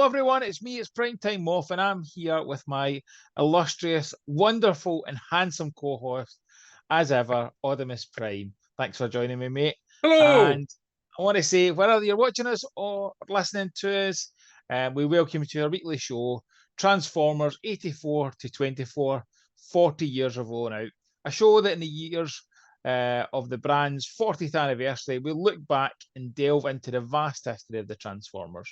Hello, everyone. It's me, it's Primetime Moff, and I'm here with my illustrious, wonderful, and handsome co host, as ever, Oddimus Prime. Thanks for joining me, mate. Hello. And I want to say, whether you're watching us or listening to us, we welcome you to our weekly show, Transformers 84 to 24, 40 years of rolling out. A show that in the years of the brand's 40th anniversary, we'll look back and delve into the vast history of the Transformers.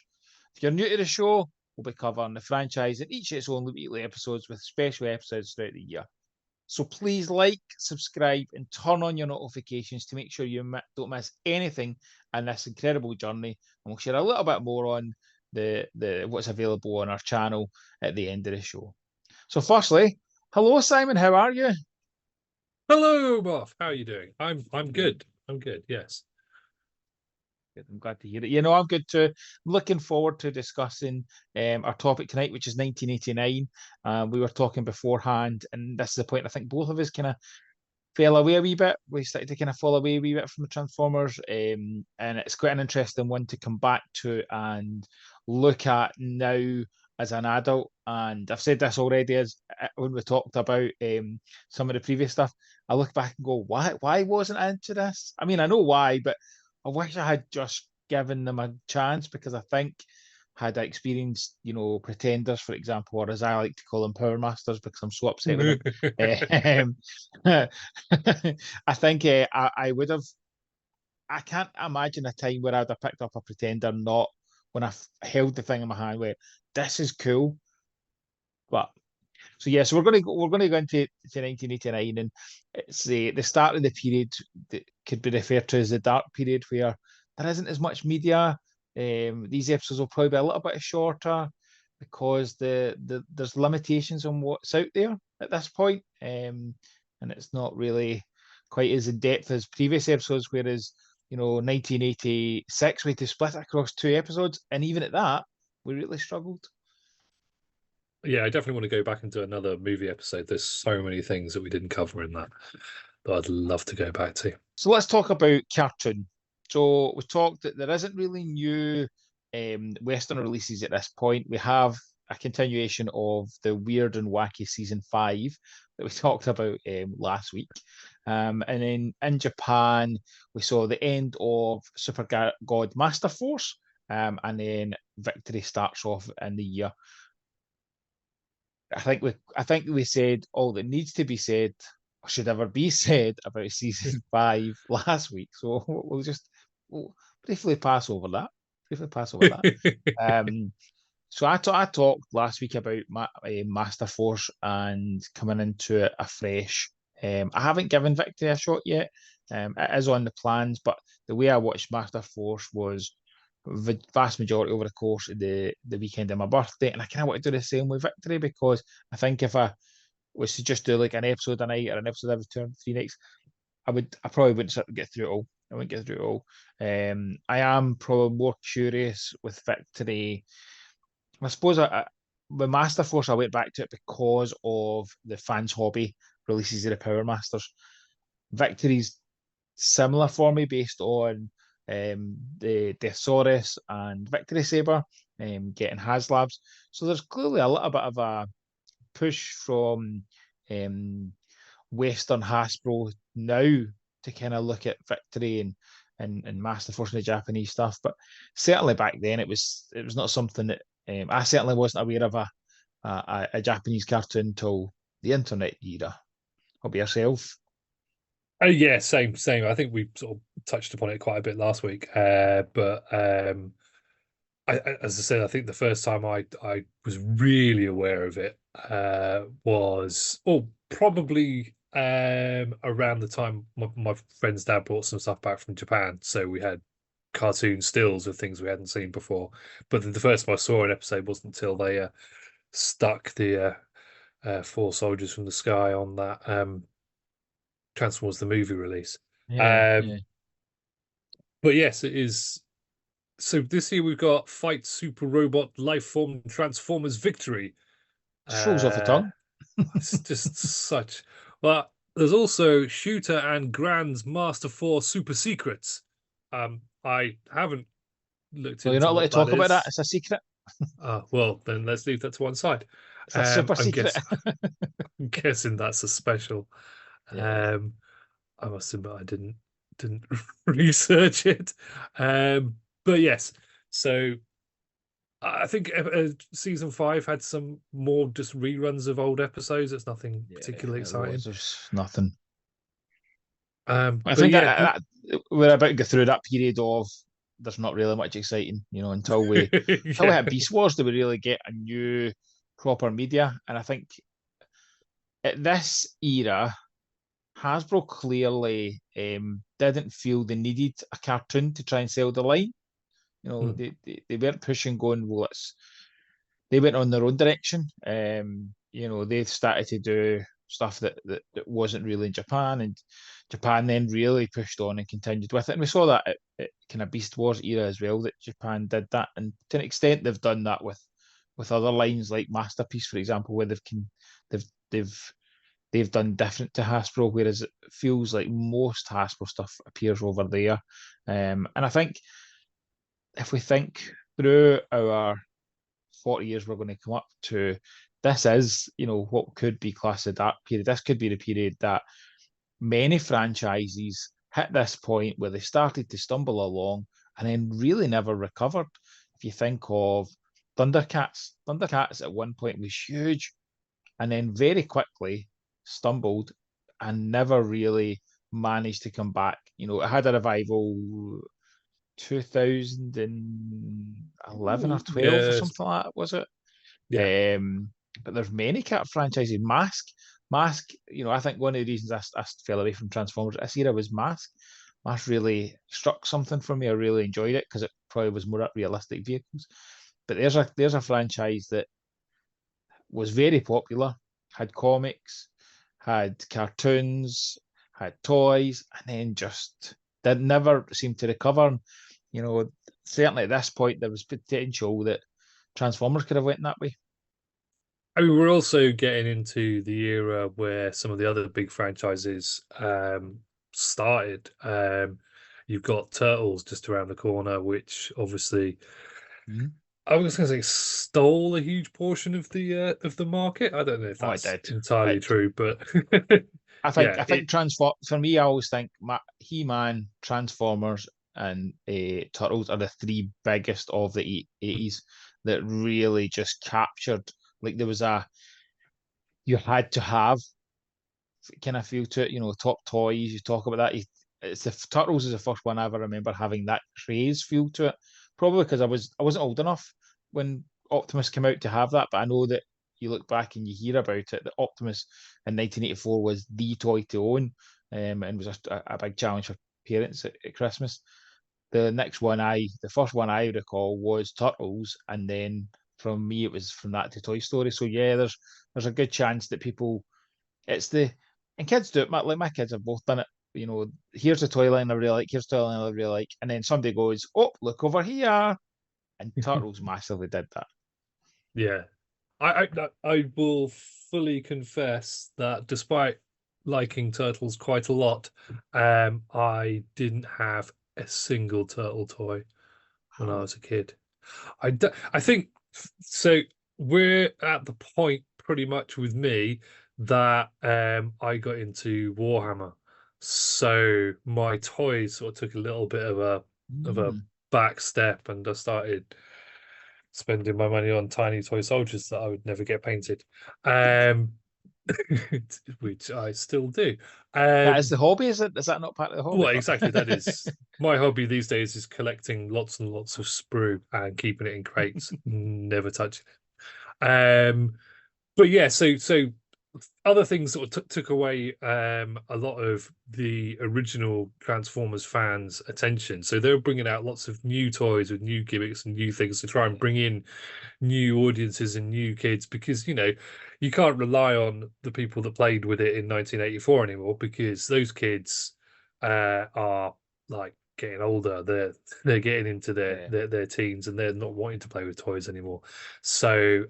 If you're new to the show, we'll be covering the franchise in each of its own weekly episodes with special episodes throughout the year. So please like, subscribe, and turn on your notifications to make sure you don't miss anything in this incredible journey. And we'll share a little bit more on the what's available on our channel at the end of the show. So firstly, hello Simon, how are you? Hello, Moff. How are you doing? I'm good. I'm good, yes. Good. I'm glad to hear it. I'm good too. I'm looking forward to discussing our topic tonight, which is 1989. We were talking beforehand, and this is the point I think both of us kind of fell away a wee bit. We started to kind of fall away a wee bit from the Transformers, and it's quite an interesting one to come back to and look at now as an adult. And I've said this already as when we talked about some of the previous stuff. I look back and go, why wasn't I into this? I mean, I know why, but I wish I had just given them a chance because I think had I experienced, Pretenders, for example, or as I like to call them, Power Masters, because I'm so upset with them. I think I would have. I can't imagine a time where I'd have picked up a Pretender not when I held the thing in my hand where this is cool. But so we're going to go into 1989, and it's the start of the period that could be referred to as the dark period, where there isn't as much media. These episodes will probably be a little bit shorter because there's limitations on what's out there at this point, and it's not really quite as in depth as previous episodes. Whereas 1986 we had to split it across two episodes, and even at that, we really struggled. Yeah, I definitely want to go back and do another movie episode. There's so many things that we didn't cover in that I'd love to go back to. So let's talk about cartoon. So we talked that there isn't really new Western releases at this point. We have a continuation of the Weird and Wacky season 5 that we talked about last week. And then in Japan, we saw the end of Super God Master Force, and then Victory starts off in the year. I think we said all that needs to be said or should ever be said about season 5 last week. So we'll briefly pass over that. So I talked last week about Master Force and coming into it afresh. I haven't given Victory a shot yet. It is on the plans, but the way I watched Master Force was the vast majority over the course of the weekend of my birthday, and I kind of want to do the same with Victory because I think if I was to just do like an episode a night or an episode every 2 or 3 nights, I probably wouldn't get through it all. I wouldn't get through it all. I am probably more curious with Victory. I suppose with Master Force, I went back to it because of the fans' hobby releases of the Power Masters. Victory's similar for me based on the Deathsaurus and Victory Saber getting HasLabs. So there's clearly a little bit of a push from Western Hasbro now to kind of look at Victory and Master Force and the Japanese stuff. But certainly back then it was not something that I certainly wasn't aware of a Japanese cartoon until the internet era. How about yourself? Oh yeah, same. I think we sort of touched upon it quite a bit last week. But as I said, I think the first time I was really aware of it was probably around the time my friend's dad brought some stuff back from Japan. So we had cartoon stills of things we hadn't seen before. But the first time I saw an episode wasn't until they stuck the four soldiers from the sky on that Transformers the movie release. Yeah. But yes, it is. So this year we've got Fight Super Robot Lifeform Transformers Victory. Shows off the tongue. It's just such. Well, there's also Shooter and Grand's Master Force Super Secrets. I haven't looked Well, into you're not allowed what to talk that about is. that. It's a secret. Well, then let's leave that to one side. It's a super I'm secret. guessing that's a special. Yeah. Um, I must admit I didn't research it. But yes, so I think season 5 had some more just reruns of old episodes. It's nothing Yeah, particularly it was. exciting. There's nothing. I But think yeah, that we're about to go through that period of there's not really much exciting, until we yeah, hit Beast Wars, do we really get a new proper media? And I think at this era, Hasbro clearly didn't feel they needed a cartoon to try and sell the line. Hmm. They weren't pushing, going, well, they went on their own direction. They started to do stuff that wasn't really in Japan, and Japan then really pushed on and continued with it. And we saw that at kind of Beast Wars era as well, that Japan did that, and to an extent they've done that with other lines like Masterpiece, for example, where they've they've they've done different to Hasbro, whereas it feels like most Hasbro stuff appears over there. And I think if we think through our 40 years we're going to come up to, this is, what could be classed as that period. This could be the period that many franchises hit this point where they started to stumble along and then really never recovered. If you think of Thundercats at one point was huge and then very quickly stumbled and never really managed to come back. It had a revival 2011 or 12 or Yes, something like that, was it? yeah. But there's many cat franchises. Mask. I think one of the reasons I fell away from Transformers this era was Mask. Mask really struck something for me. I really enjoyed it because it probably was more realistic vehicles. But there's a franchise that was very popular, had comics, had cartoons, had toys, and then just did never seem to recover. Certainly at this point there was potential that Transformers could have went that way. I mean, we're also getting into the era where some of the other big franchises started. You've got Turtles just around the corner, which obviously Mhm. I was going to say stole a huge portion of the market. I don't know if Oh, it that's did. entirely It, true, but I think yeah, I think Transform for me. I always think He-Man, Transformers, and Turtles are the three biggest of the 80s that really just captured. Like there was you had to have kind of feel to it. Top toys. You talk about that. It's the Turtles is the first one I ever remember having that craze feel to it. Probably because I wasn't old enough when Optimus came out to have that, but I know that you look back and you hear about it. That Optimus in 1984 was the toy to own, and was a big challenge for parents at Christmas. The first one I recall was Turtles, and then from me it was from that to Toy Story. So yeah, there's a good chance that people it's the and kids do it. My kids have both done it. Here's a toy line I really like. Here's a toy line I really like, and then somebody goes, "Oh, look over here!" And Turtles massively did that. yeah. I will fully confess that despite liking Turtles quite a lot, I didn't have a single turtle toy when I Wow. was a kid. I think so. We're at the point pretty much with me that I got into Warhammer, so my toys sort of took a little bit of a Mm. back step, and I started spending my money on tiny toy soldiers that I would never get painted, um, which I still do. That is Um, the hobby, is it? Is that not part of the hobby? well, exactly. That is my hobby these days is collecting lots and lots of sprue and keeping it in crates, never touching it. But yeah, so other things sort of took away a lot of the original Transformers fans' attention. So they were bringing out lots of new toys with new gimmicks and new things to try and bring in new audiences and new kids because you can't rely on the people that played with it in 1984 anymore because those kids are like getting older. They're getting into Yeah. their teens and they're not wanting to play with toys anymore. So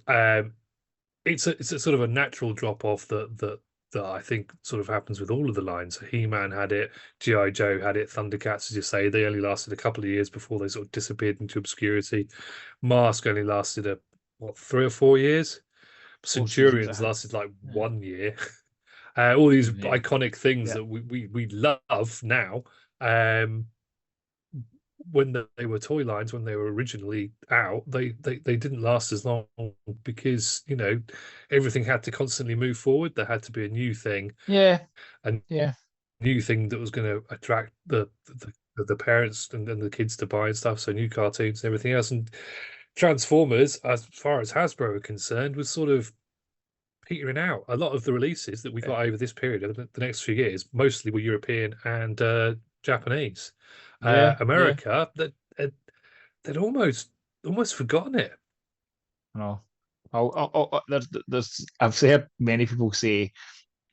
it's a sort of a natural drop off that that I think sort of happens with all of the lines. So He-Man had it, G.I. Joe had it, Thundercats, as you say, they only lasted a couple of years before they sort of disappeared into obscurity. Mask only lasted 3 or 4 years. 4 seasons, I Centurions think. lasted like Yeah. 1 year. All these Yeah. iconic things Yeah. that we love now. When they were toy lines, when they were originally out, they didn't last as long because everything had to constantly move forward. There had to be a new thing, Yeah. a Yeah. new thing that was going to attract the parents and the kids to buy and stuff. So new cartoons and everything else. And Transformers, as far as Hasbro are concerned, was sort of petering out. A lot of the releases that we Yeah. got over this period, over the next few years, mostly were European and Japanese. Yeah. Yeah. America, that they'd almost forgotten it. No. I've heard many people say,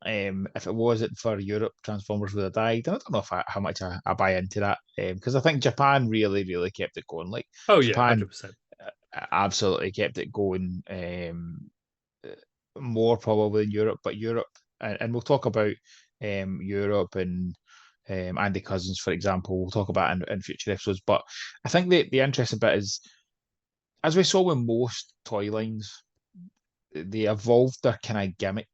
if it wasn't for Europe, Transformers would have died. And I don't know how much I buy into that, because I think Japan really, really kept it going. Like Oh yeah, Japan 100%. absolutely kept it going, more probably than Europe, but Europe, and we'll talk about Europe and Andy Cousins, for example. We'll talk about in future episodes. But I think the interesting bit is, as we saw with most toy lines, they evolved their kind of gimmick.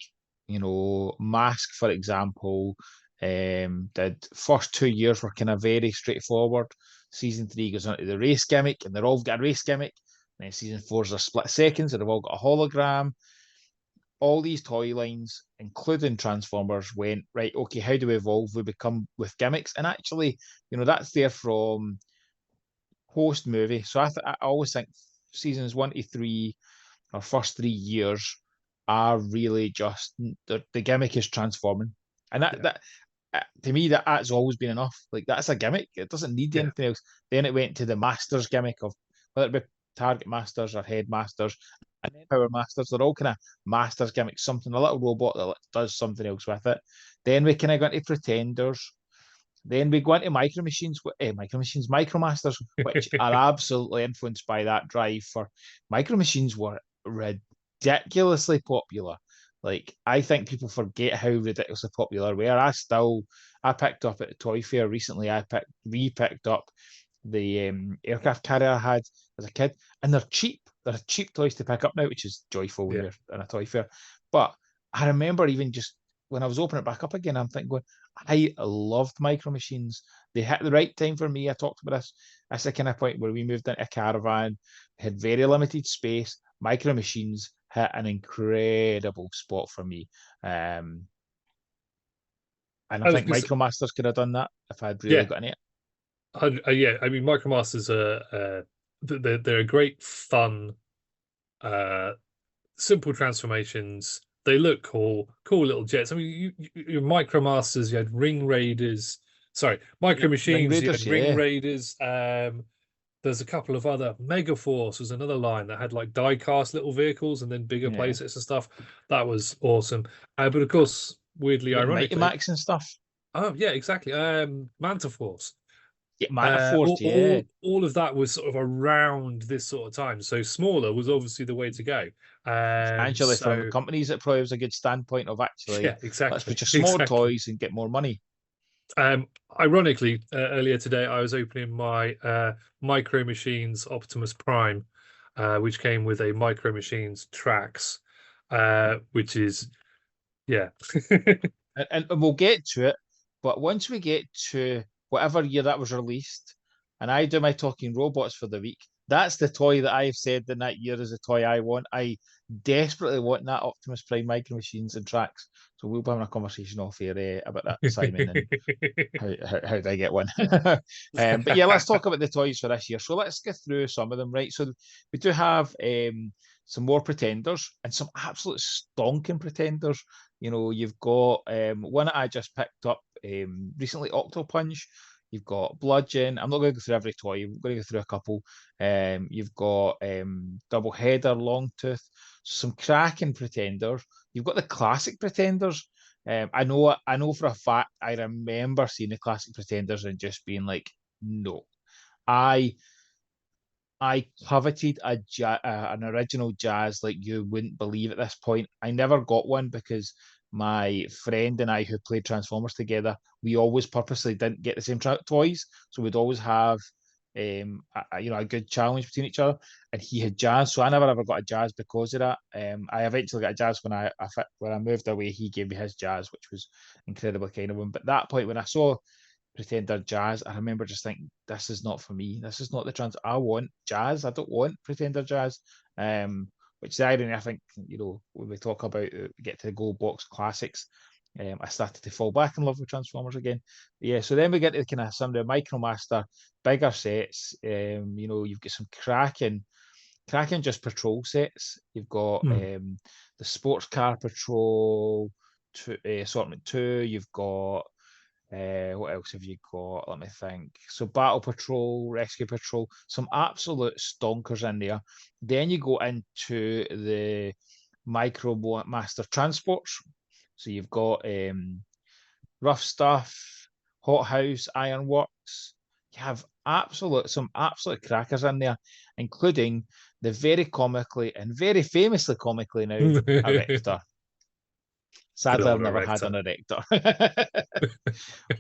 Mask, for example, did first 2 years were kind of very straightforward. Season 3 goes into the race gimmick, and they're all got a race gimmick. And then season 4's a split seconds, and they've all got a hologram. All these toy lines, including Transformers, went right. Okay, how do we evolve? We become with gimmicks, and actually, that's there from post movie. So I always think seasons 1 to 3, our first 3 years, are really just the gimmick is transforming, and Yeah, to me that's always been enough. Like that's a gimmick; it doesn't need yeah, anything else. Then it went to the Masters gimmick of whether it be Target Masters or Headmasters, and then Power Masters. They're all kind of Masters gimmicks, something a little robot that does something else with it. Then we kind of got into Pretenders. Then we go into Micromasters, which are absolutely influenced by that drive for Micro Machines were ridiculously popular. Like I think people forget how ridiculously popular we are. I picked up at the toy fair recently. Picked up the aircraft carrier I had as a kid, and they're cheap. They're cheap toys to pick up now, which is joyful when yeah. you're in a toy fair. But I remember even just when I was opening it back up again, I'm thinking, I loved Micro Machines. They hit the right time for me. I talked about this. That's the kind of point where we moved into a caravan, had very limited space. Micro Machines hit an incredible spot for me. And I I was think gonna say, Micromasters could have done that if I'd really yeah, gotten it. yeah. I mean, Micromasters are they're a great fun, uh, simple transformations. They look cool little jets. I mean, your Micromasters, you had Ring Raiders. Sorry, Micro Yep, Ring Machines, you had Raiders, Ring yeah. Raiders. There's a couple of other Megaforce was another line that had like die-cast little vehicles and then bigger Yeah. playsets and stuff. That was awesome. But of course, weirdly, You had Mighty ironically, Max and stuff. oh yeah, exactly. Manta Force. Yeah, Manta Force, yeah. All of that was sort of around this sort of time. So smaller was obviously the way to go. Financially, from So companies, it probably was a good standpoint of actually, yeah, let's exactly, produce more exactly. toys and get more money. Ironically, earlier today I was opening my Micro Machines Optimus Prime, which came with a Micro Machines Trax, which is yeah. And we'll get to it, but once we get to whatever year that was released, and I do my talking robots for the week, that's the toy that I've said in that year is the toy I want. I desperately want that Optimus Prime Micro Machines and Tracks. So we'll be having a conversation off here about that, Simon, and how do I get one? But yeah, let's talk about the toys for this year. So let's get through some of them, right? So we do have some more pretenders and some absolute stonking pretenders. You've got one that I just picked up recently, Octopunch. You've got Bludgeon. I'm not going to go through every toy. I'm going to go through a couple. You've got Double Header, Longtooth, some cracking pretenders. You've got the classic pretenders. I know for a fact. I remember seeing the classic pretenders and just being like, no. I I coveted an original Jazz like you wouldn't believe at this point. I never got one because my friend and I who played Transformers together, we always purposely didn't get the same toys, so we'd always have a good challenge between each other. And he had Jazz, so I never ever got a Jazz because of that. I eventually got a Jazz when I moved away. He gave me his Jazz, which was incredibly kind of him. But at that point, when I saw Pretender Jazz, I remember just thinking, this is not for me. This is not the trans. I want Jazz. I don't want Pretender Jazz. Which is the irony. I think when we talk about get to the Gold Box classics, I started to fall back in love with Transformers again. Yeah, so then we get to kind of some of the Micromaster bigger sets. You've got some cracking just patrol sets. You've got the Sports Car Patrol, Assortment 2. You've got what else have you got? Let me think. So Battle Patrol, Rescue Patrol, some absolute stonkers in there. Then you go into the Micromaster Transports. So you've got Rough Stuff, Hot House, Ironworks. You have some absolute crackers in there, including the very comically and very famously comically now Erector. Sadly, I've never had an Erector.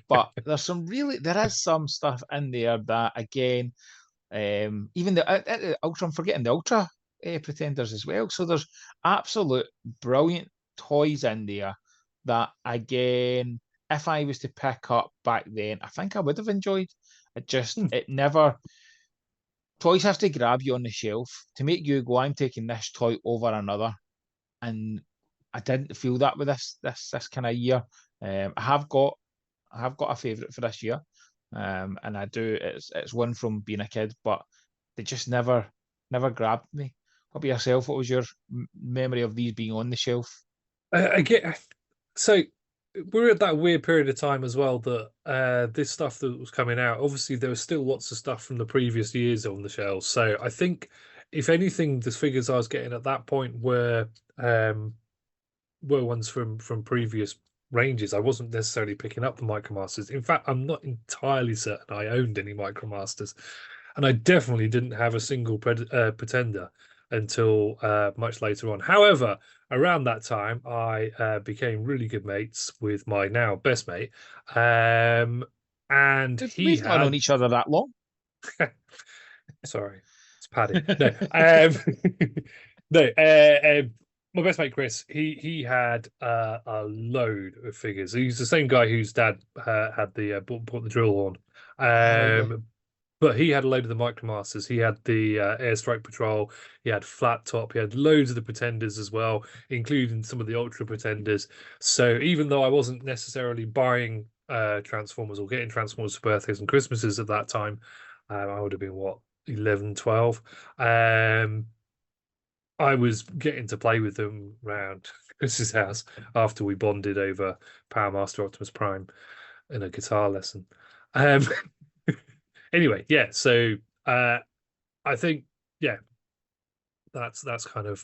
But there is some stuff in there that, again, even the Ultra, I'm forgetting the Ultra Pretenders as well. So there's absolute brilliant toys in there that, again, if I was to pick up back then, I think I would have enjoyed. It never. Toys have to grab you on the shelf to make you go, I'm taking this toy over another. And I didn't feel that with this kind of year. I have got a favourite for this year, and I do. It's one from being a kid, but they just never grabbed me. What about yourself? What was your memory of these being on the shelf? I get so we're at that weird period of time as well that this stuff that was coming out. Obviously, there was still lots of stuff from the previous years on the shelves. So I think, if anything, the figures I was getting at that point were ones from previous ranges. I wasn't necessarily picking up the Micromasters. In fact, I'm not entirely certain I owned any Micromasters, and I definitely didn't have a single Pretender until much later on. However, around that time, I became really good mates with my now best mate, and We've not known each other that long. Sorry, it's Paddy. No, my best mate Chris, he had a load of figures. He's the same guy whose dad had bought the drill horn. Okay. But he had a load of the Micromasters. He had the Airstrike Patrol. He had Flat Top. He had loads of the Pretenders as well, including some of the Ultra Pretenders. So even though I wasn't necessarily buying Transformers or getting Transformers for birthdays and Christmases at that time, I would have been, what, 11, 12. I was getting to play with them around Chris's house after we bonded over Power Master Optimus Prime in a guitar lesson. Anyway, yeah, so I think, yeah, that's kind of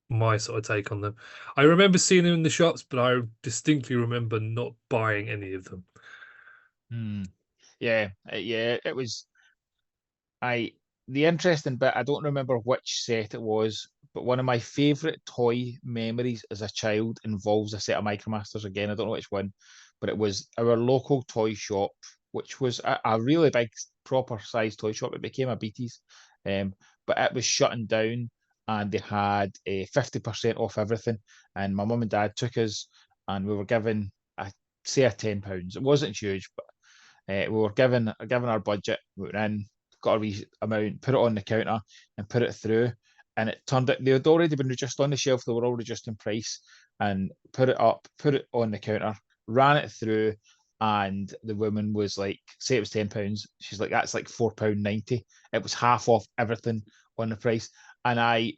my sort of take on them. I remember seeing them in the shops, but I distinctly remember not buying any of them. Yeah, it was. The interesting bit, I don't remember which set it was, but one of my favourite toy memories as a child involves a set of Micromasters again. I don't know which one, but it was our local toy shop, which was a really big, proper sized toy shop. It became a Beatties, but it was shutting down, and they had a 50% off everything. And my mum and dad took us, and we were given, say, a £10. It wasn't huge, but we were given our budget. We went in, got a wee amount, put it on the counter, and put it through. And it turned out they had already been reduced on the shelf. They were all reduced in price, and put it on the counter, ran it through, and the woman was like, say it was £10. She's like, that's like £4.90. It was half off everything on the price. And I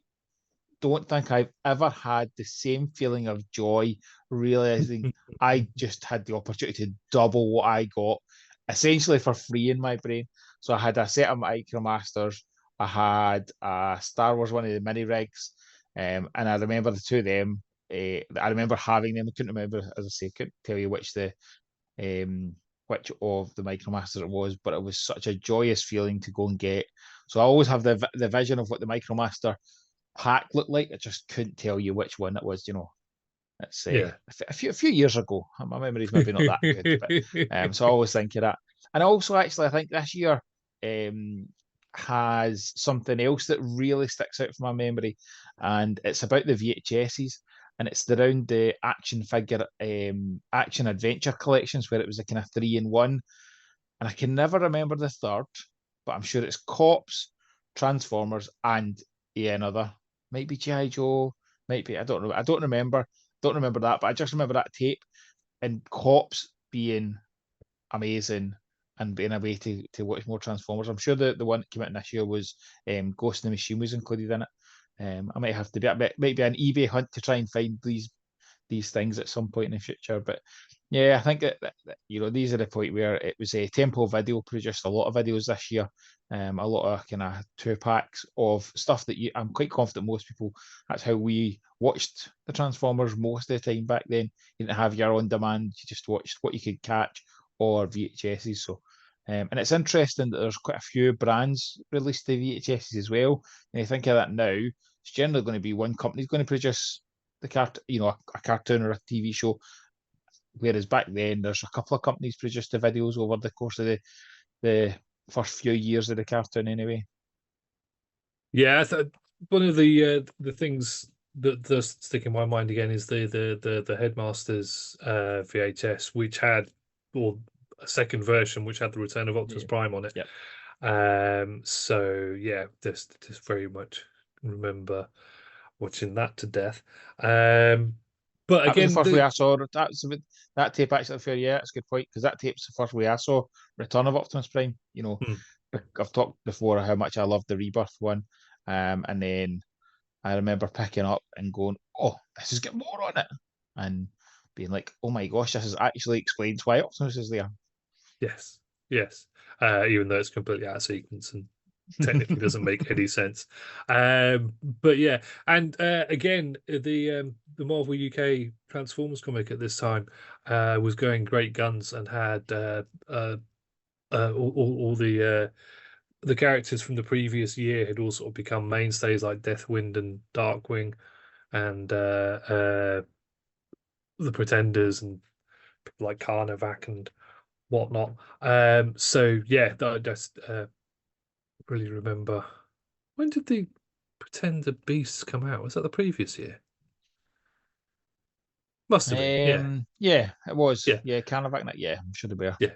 don't think I've ever had the same feeling of joy realizing I just had the opportunity to double what I got essentially for free in my brain. So I had a set of Micromasters, I had a Star Wars, one of the mini rigs, and I remember the two of them. I remember having them. I couldn't remember, as I say, couldn't tell you which of the Micromasters it was, but it was such a joyous feeling to go and get. So I always have the vision of what the Micromaster pack looked like. I just couldn't tell you which one it was, It's Yeah. a few years ago. My memory's maybe not that good, but so I always think of that. And also, actually, I think this year has something else that really sticks out from my memory, and it's about the VHSs, and it's around the action figure, action adventure collections, where it was a kind of 3-in-1, and I can never remember the third, but I'm sure it's Cops, Transformers, and another. Might be G.I. Joe, might be, I don't know. I don't remember. Don't remember that, but I just remember that tape and Cops being amazing and being a way to watch more Transformers. I'm sure the one that came out this year was Ghost in the Machine was included in it. I might have to be might be an eBay hunt to try and find these things at some point in the future. But yeah, I think that these are the point where it was a Temple Video produced a lot of videos this year, a lot of kind of 2-packs of stuff that I'm quite confident most people, that's how we watched the Transformers most of the time back then. You didn't have your on demand, you just watched what you could catch or VHSs. So and it's interesting that there's quite a few brands released the VHSs as well. And you think of that now, it's generally going to be one company's going to produce a cartoon or a TV show. Whereas back then, there's a couple of companies produced the videos over the course of the first few years of the cartoon, anyway. Yeah, one of the things that does stick in my mind again is the Headmasters VHS, which had, or a second version, which had the Return of Optimus Prime on it. Yep. So yeah, just very much remember watching that to death. But That was the again, first way I saw it. That tape actually. Fair, yeah, it's a good point because that tape's the first way I saw Return of Optimus Prime. I've talked before how much I loved the Rebirth one, and then I remember picking up and going, "Oh, this has got more on it," and being like, "Oh my gosh, this is actually explains why Optimus is there." yes, yes. Even though it's completely out of sequence and technically doesn't make any sense. But yeah, and again, the Marvel UK Transformers comic at this time was going great guns and had all the characters from the previous year had all sort of become mainstays like Deathwind and Darkwing and the Pretenders and people like Carnavac and whatnot. So yeah, I just really remember, when did the Pretender Beasts come out? Was that the previous year? Must have been. Yeah, Yeah, it was. yeah, Yeah, Carnivac. Yeah, I'm sure they were. yeah,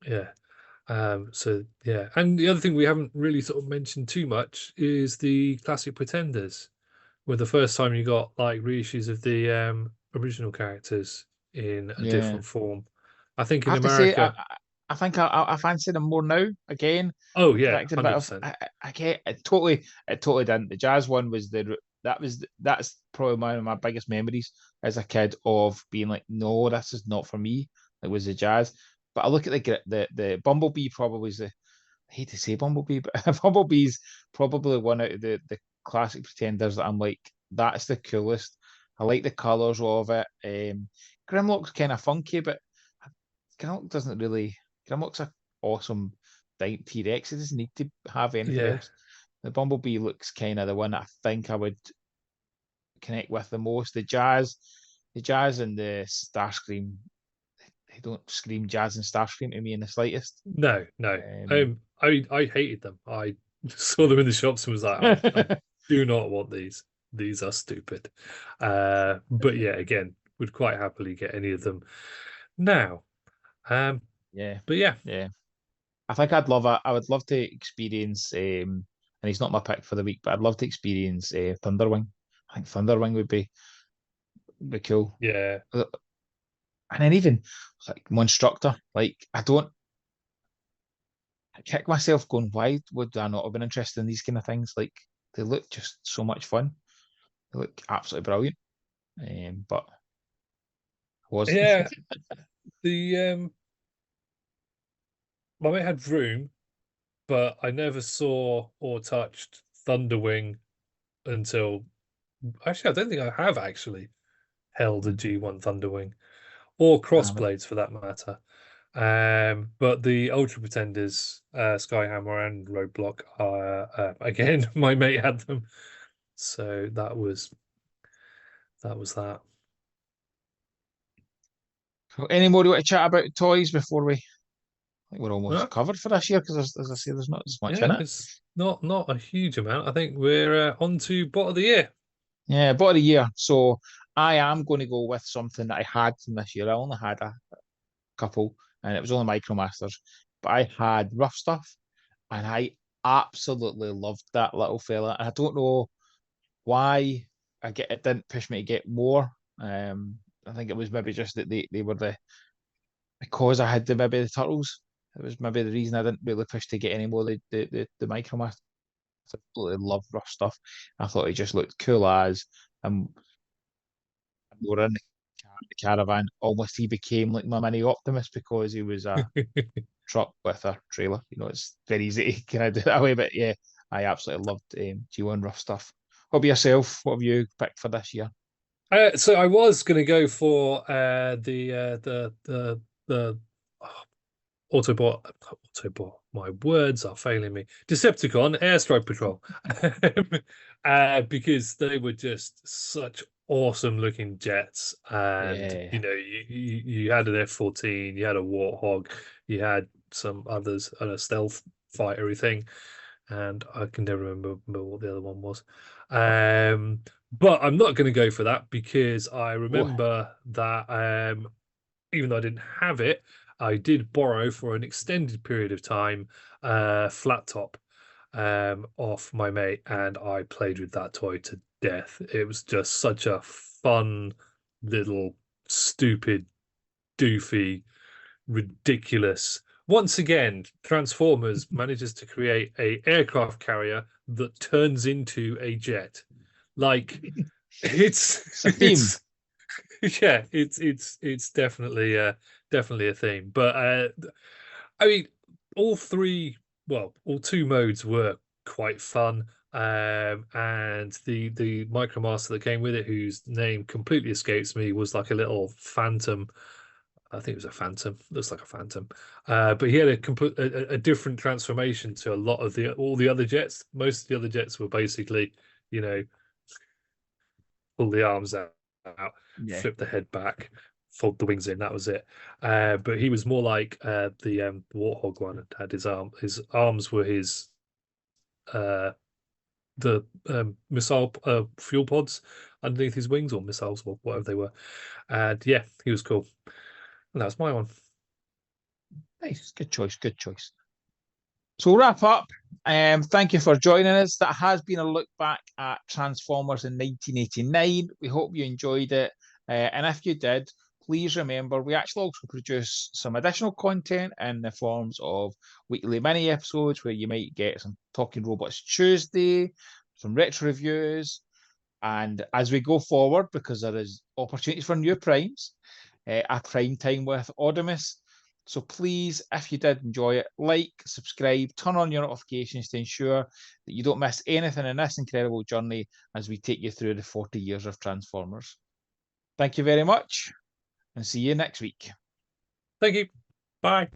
yeah. So yeah, and the other thing we haven't really sort of mentioned too much is the classic Pretenders, where the first time you got like reissues of the original characters in a Yeah, different form. I think I in have to say, America. I think I fancy them more now. Again, Oh yeah, corrected a bit of 100%. I get it totally didn't. The jazz one was that's probably one of my biggest memories as a kid of being like, no, this is not for me. It was the jazz. But I look at the Bumblebee probably is I hate to say Bumblebee, but Bumblebee's probably one out of the classic Pretenders that I'm like, that's the coolest. I like the colours of it. Grimlock's kind of funky, but Grimlock doesn't really. Grimlock's a awesome T-Rex. It doesn't need to have anything Yeah, else. The Bumblebee looks kind of the one I think I would connect with the most. The jazz and the Starscream, they don't scream jazz and Starscream to me in the slightest. no, no. Um, I hated them. I saw them in the shops and was like, I do not want these. These are stupid. But yeah, again, would quite happily get any of them now. yeah, But yeah, yeah. I think I would love to experience, and he's not my pick for the week, but I'd love to experience Thunderwing. I think Thunderwing would be cool. yeah, And then even like Monstructor, like I kick myself going, why would I not have been interested in these kind of things? Like they look just so much fun. They look absolutely brilliant. But I wasn't. yeah. The my mate had Vroom, but I never saw or touched Thunderwing until, actually, I don't think I have actually held a G1 Thunderwing or But Crossblades for that matter. But the Ultra Pretenders, Skyhammer and Roadblock, again, my mate had them, so that was that. Any more you want to chat about toys before we? I think we're almost Huh? covered for this year because, as I say, there's not as much in Yeah, it. it's not a huge amount. I think we're on to bot of the year. Yeah, bought a year. So I am going to go with something that I had from this year. I only had a couple, and it was only Micromasters, but I had rough stuff, and I absolutely loved that little fella. And I don't know why it didn't push me to get more. I think it was maybe just that they were because I had maybe the turtles. It was maybe the reason I didn't really push to get any more the Micromasters. I absolutely loved rough stuff. I thought he just looked cool as, and we were in the caravan. Almost he became like my mini Optimus because he was a truck with a trailer. You know, it's very easy to kind of do it that way. But yeah, I absolutely loved G1 rough stuff. What about yourself? What have you picked for this year? So I was going to go for the oh, Autobot. My words are failing me. Decepticon Airstrike Patrol, because they were just such awesome looking jets, and Yeah. you had an F-14, you had a Warthog, you had some others, and a stealth fightery thing, and I can never remember what the other one was. But I'm not going to go for that because I Oh, remember that even though I didn't have it, I did borrow for an extended period of time flat top off my mate, and I played with that toy to death. It was just such a fun little stupid, doofy, ridiculous. Once again, Transformers manages to create a aircraft carrier that turns into a jet. Like it's it's a theme. it's yeah, it's definitely a theme. But I mean, all three, well, all two modes were quite fun. And the Micromaster that came with it, whose name completely escapes me, was like a little phantom. I think it was a phantom. Looks like a phantom. But he had a different transformation to a lot of the all the other jets. Most of the other jets were basically, you know, pull the arms out, Yeah. flip the head back, fold the wings in. That was it. But he was more like the Warthog one. Had his arm. His arms were his uh, the missile fuel pods underneath his wings, or missiles, or whatever they were. And yeah, he was cool. And that's my one. Nice. Good choice. Good choice. So we'll wrap up. Thank you for joining us. That has been a look back at Transformers in 1989. We hope you enjoyed it. And if you did, please remember we actually also produce some additional content in the forms of weekly mini episodes where you might get some Talking Robots Tuesday, some retro reviews. And as we go forward, because there is opportunities for new primes, a prime time with Oddimus. So please, if you did enjoy it, like, subscribe, turn on your notifications to ensure that you don't miss anything in this incredible journey as we take you through the 40 years of Transformers. Thank you very much, and see you next week. Thank you. Bye.